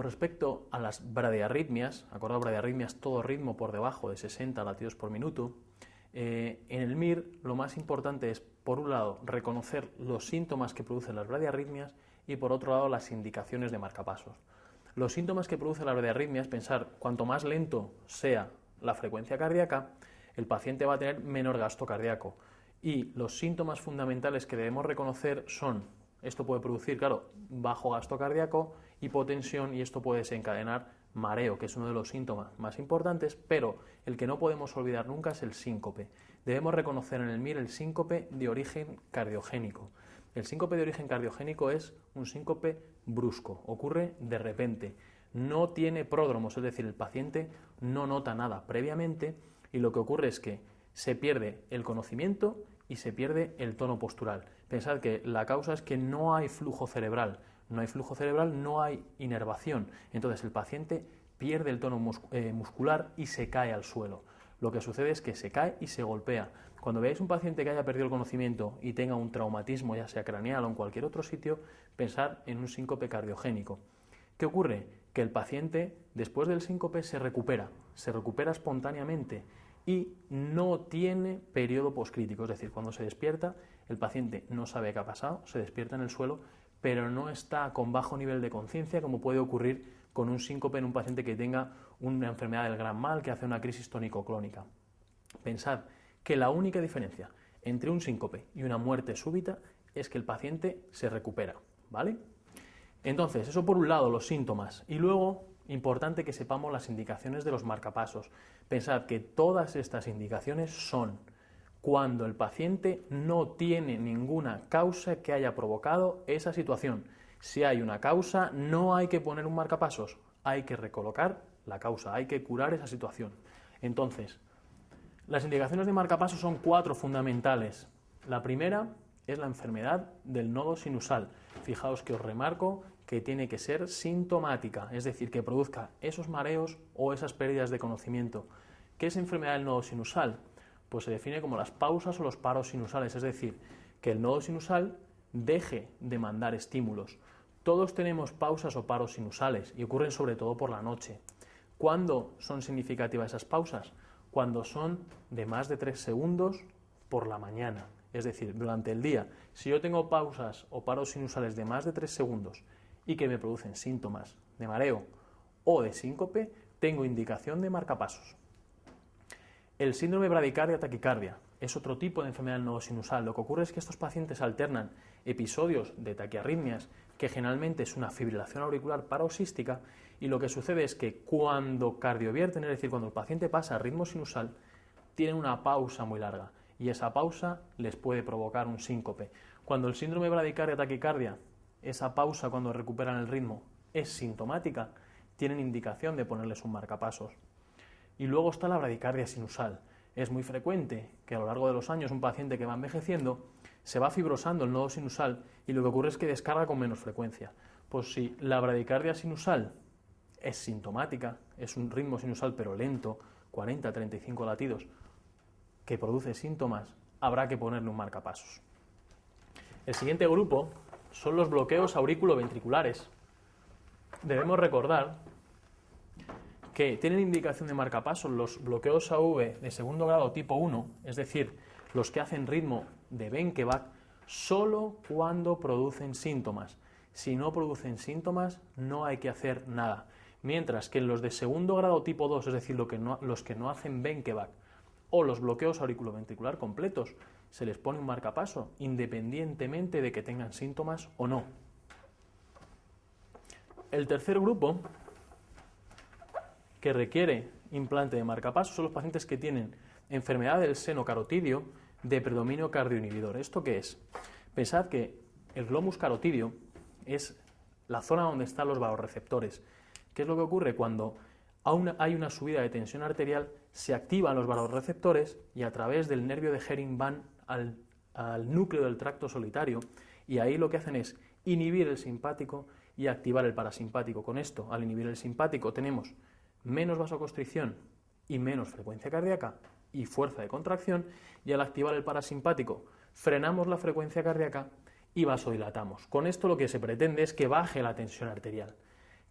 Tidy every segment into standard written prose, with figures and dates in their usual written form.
respecto a las bradiarritmias, acordado bradiarritmias, todo ritmo por debajo de 60 latidos por minuto, en el MIR lo más importante es, por un lado, reconocer los síntomas que producen las bradiarritmias y, por otro lado, las indicaciones de marcapasos. Los síntomas que producen las bradiarritmias, pensar, cuanto más lento sea la frecuencia cardíaca, el paciente va a tener menor gasto cardíaco. Y los síntomas fundamentales que debemos reconocer son, esto puede producir, claro, bajo gasto cardíaco, hipotensión, y esto puede desencadenar mareo, que es uno de los síntomas más importantes, pero el que no podemos olvidar nunca es el síncope. Debemos reconocer en el MIR el síncope de origen cardiogénico. El síncope de origen cardiogénico es un síncope brusco, ocurre de repente, no tiene pródromos, es decir, el paciente no nota nada previamente y lo que ocurre es que se pierde el conocimiento y se pierde el tono postural. Pensad que la causa es que no hay flujo cerebral. No hay flujo cerebral, no hay inervación. Entonces el paciente pierde el tono muscular y se cae al suelo. Lo que sucede es que se cae y se golpea. Cuando veáis un paciente que haya perdido el conocimiento y tenga un traumatismo, ya sea craneal o en cualquier otro sitio, pensad en un síncope cardiogénico. ¿Qué ocurre? Que el paciente, después del síncope, se recupera espontáneamente y no tiene periodo poscrítico, es decir, cuando se despierta, el paciente no sabe qué ha pasado, se despierta en el suelo, pero no está con bajo nivel de conciencia, como puede ocurrir con un síncope en un paciente que tenga una enfermedad del gran mal, que hace una crisis tónico-clónica. Pensad que la única diferencia entre un síncope y una muerte súbita es que el paciente se recupera, ¿vale? Entonces, eso por un lado, los síntomas, y luego, importante que sepamos las indicaciones de los marcapasos. Pensad que todas estas indicaciones son cuando el paciente no tiene ninguna causa que haya provocado esa situación. Si hay una causa, no hay que poner un marcapasos, hay que recolocar la causa, hay que curar esa situación. Entonces, las indicaciones de marcapasos son 4 fundamentales. La primera es la enfermedad del nodo sinusal. Fijaos que os remarco que tiene que ser sintomática, es decir, que produzca esos mareos o esas pérdidas de conocimiento. ¿Qué es enfermedad del nodo sinusal? Pues se define como las pausas o los paros sinusales, es decir, que el nodo sinusal deje de mandar estímulos. Todos tenemos pausas o paros sinusales y ocurren sobre todo por la noche. ¿Cuándo son significativas esas pausas? Cuando son de más de 3 segundos por la mañana. Es decir, durante el día, si yo tengo pausas o paros sinusales de más de 3 segundos y que me producen síntomas de mareo o de síncope, tengo indicación de marcapasos. El síndrome bradicardia-taquicardia es otro tipo de enfermedad del nodo sinusal. Lo que ocurre es que estos pacientes alternan episodios de taquiarritmias, que generalmente es una fibrilación auricular paroxística, y lo que sucede es que cuando cardiovierten, es decir, cuando el paciente pasa a ritmo sinusal, tienen una pausa muy larga, y esa pausa les puede provocar un síncope. Cuando el síndrome bradicardia-taquicardia, esa pausa cuando recuperan el ritmo, es sintomática, tienen indicación de ponerles un marcapasos. Y luego está la bradicardia sinusal. Es muy frecuente que a lo largo de los años un paciente que va envejeciendo se va fibrosando el nodo sinusal y lo que ocurre es que descarga con menos frecuencia. Pues si la bradicardia sinusal es sintomática, es un ritmo sinusal pero lento, 40-35 latidos, que produce síntomas, habrá que ponerle un marcapasos. El siguiente grupo son los bloqueos auriculoventriculares. Debemos recordar que tienen indicación de marcapasos los bloqueos AV de segundo grado tipo 1, es decir, los que hacen ritmo de Benkeback, solo cuando producen síntomas. Si no producen síntomas, no hay que hacer nada. Mientras que en los de segundo grado tipo 2, es decir, los que no hacen Benkeback, o los bloqueos auriculoventricular completos, se les pone un marcapaso, independientemente de que tengan síntomas o no. El tercer grupo que requiere implante de marcapasos son los pacientes que tienen enfermedad del seno carotidio de predominio cardioinhibidor. ¿Esto qué es? Pensad que el glomus carotidio es la zona donde están los vasoreceptores. ¿Qué es lo que ocurre? Cuando hay una subida de tensión arterial, se activan los vasoreceptores y a través del nervio de Hering van al núcleo del tracto solitario y ahí lo que hacen es inhibir el simpático y activar el parasimpático. Con esto, al inhibir el simpático, tenemos menos vasoconstricción y menos frecuencia cardíaca y fuerza de contracción, y al activar el parasimpático frenamos la frecuencia cardíaca y vasodilatamos. Con esto lo que se pretende es que baje la tensión arterial.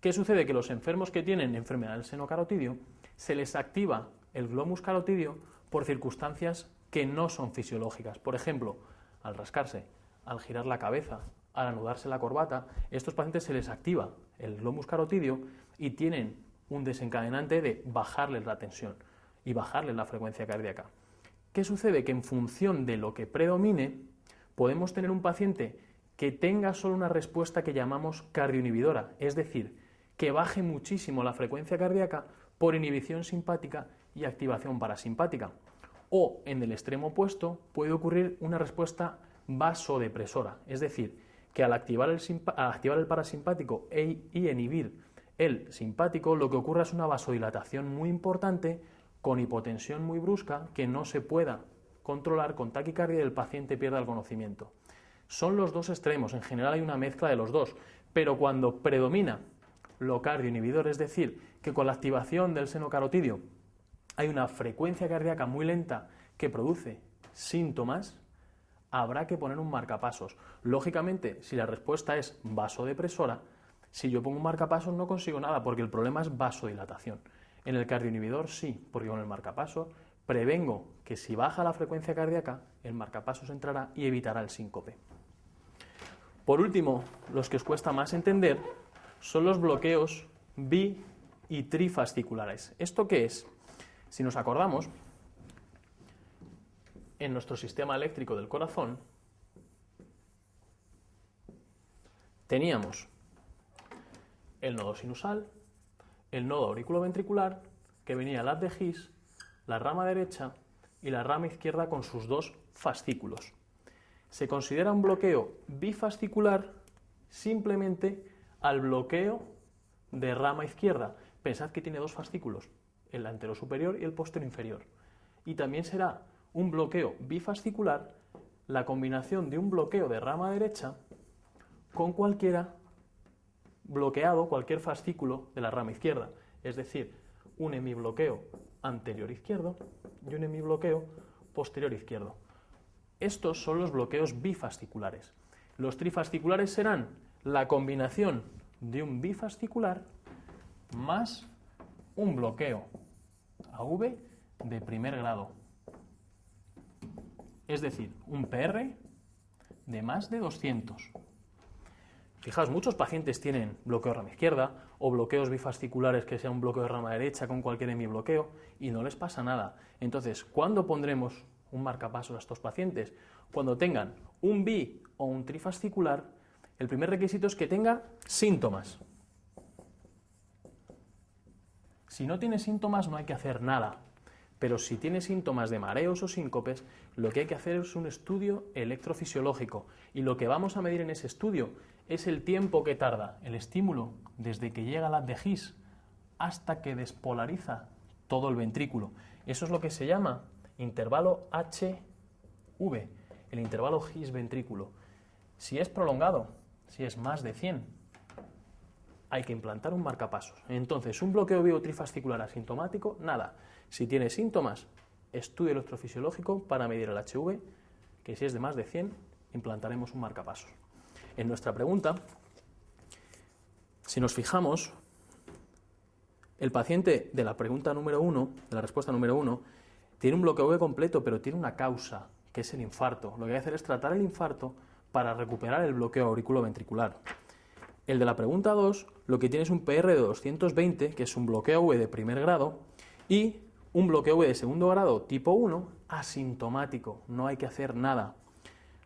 ¿Qué sucede? Que los enfermos que tienen enfermedad del seno carotidio se les activa el glomus carotidio por circunstancias que no son fisiológicas. Por ejemplo, al rascarse, al girar la cabeza, al anudarse la corbata, a estos pacientes se les activa el glomus carotidio y tienen un desencadenante de bajarles la tensión y bajarles la frecuencia cardíaca. ¿Qué sucede? Que en función de lo que predomine, podemos tener un paciente que tenga solo una respuesta que llamamos cardioinhibidora, es decir, que baje muchísimo la frecuencia cardíaca por inhibición simpática y activación parasimpática. O, en el extremo opuesto, puede ocurrir una respuesta vasodepresora, es decir, que al activar el parasimpático y inhibir el simpático, lo que ocurre es una vasodilatación muy importante con hipotensión muy brusca que no se pueda controlar con taquicardia y el paciente pierda el conocimiento. Son los dos extremos, en general hay una mezcla de los dos, pero cuando predomina lo cardioinhibidor, es decir, que con la activación del seno carotidio hay una frecuencia cardíaca muy lenta que produce síntomas, habrá que poner un marcapasos. Lógicamente, si la respuesta es vasodepresora, si yo pongo un marcapasos no consigo nada porque el problema es vasodilatación. En el cardioinhibidor sí, porque con el marcapasos prevengo que si baja la frecuencia cardíaca, el marcapasos entrará y evitará el síncope. Por último, los que os cuesta más entender son los bloqueos bi- y trifasciculares. ¿Esto qué es? Si nos acordamos, en nuestro sistema eléctrico del corazón teníamos el nodo sinusal, el nodo auriculoventricular, que venía el haz de His, la rama derecha y la rama izquierda con sus dos fascículos. Se considera un bloqueo bifascicular simplemente al bloqueo de rama izquierda. Pensad que tiene dos fascículos, el antero superior y el posterior inferior. Y también será un bloqueo bifascicular la combinación de un bloqueo de rama derecha con cualquier fascículo de la rama izquierda. Es decir, un hemibloqueo anterior izquierdo y un hemibloqueo posterior izquierdo. Estos son los bloqueos bifasciculares. Los trifasciculares serán la combinación de un bifascicular más un bloqueo AV de primer grado. Es decir, un PR de más de 200. Fijaos, muchos pacientes tienen bloqueo de rama izquierda o bloqueos bifasciculares que sea un bloqueo de rama derecha con cualquier hemibloqueo y no les pasa nada. Entonces, ¿cuándo pondremos un marcapasos a estos pacientes? Cuando tengan un bi o un trifascicular, el primer requisito es que tenga síntomas. Si no tiene síntomas no hay que hacer nada, pero si tiene síntomas de mareos o síncopes, lo que hay que hacer es un estudio electrofisiológico y lo que vamos a medir en ese estudio es el tiempo que tarda el estímulo desde que llega al haz de His hasta que despolariza todo el ventrículo. Eso es lo que se llama intervalo HV, el intervalo His-ventrículo. Si es prolongado, si es más de 100, hay que implantar un marcapasos. Entonces, un bloqueo biotrifascicular asintomático, nada. Si tiene síntomas, estudio electrofisiológico para medir el HV, que si es de más de 100, implantaremos un marcapasos. En nuestra pregunta, si nos fijamos, el paciente de la pregunta número 1, de la respuesta número 1, tiene un bloqueo V completo, pero tiene una causa, que es el infarto. Lo que hay que hacer es tratar el infarto para recuperar el bloqueo auriculoventricular. El de la pregunta 2, lo que tiene es un PR de 220, que es un bloqueo V de primer grado, y un bloqueo V de segundo grado tipo 1, asintomático, no hay que hacer nada.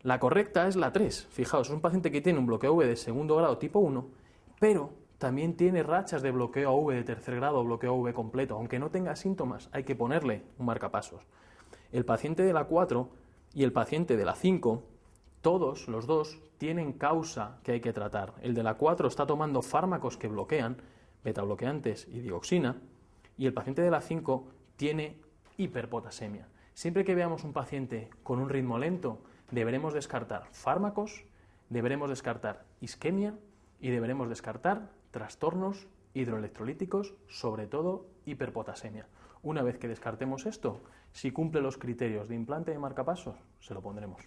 La correcta es la 3. Fijaos, es un paciente que tiene un bloqueo V de segundo grado tipo 1, pero también tiene rachas de bloqueo AV de tercer grado o bloqueo AV completo. Aunque no tenga síntomas, hay que ponerle un marcapasos. El paciente de la 4 y el paciente de la 5, todos los dos tienen causa que hay que tratar. El de la 4 está tomando fármacos que bloquean, betabloqueantes y dioxina, y el paciente de la 5 tiene hiperpotasemia. Siempre que veamos un paciente con un ritmo lento, deberemos descartar fármacos, deberemos descartar isquemia y deberemos descartar trastornos hidroelectrolíticos, sobre todo hiperpotasemia. Una vez que descartemos esto, si cumple los criterios de implante de marcapasos, se lo pondremos.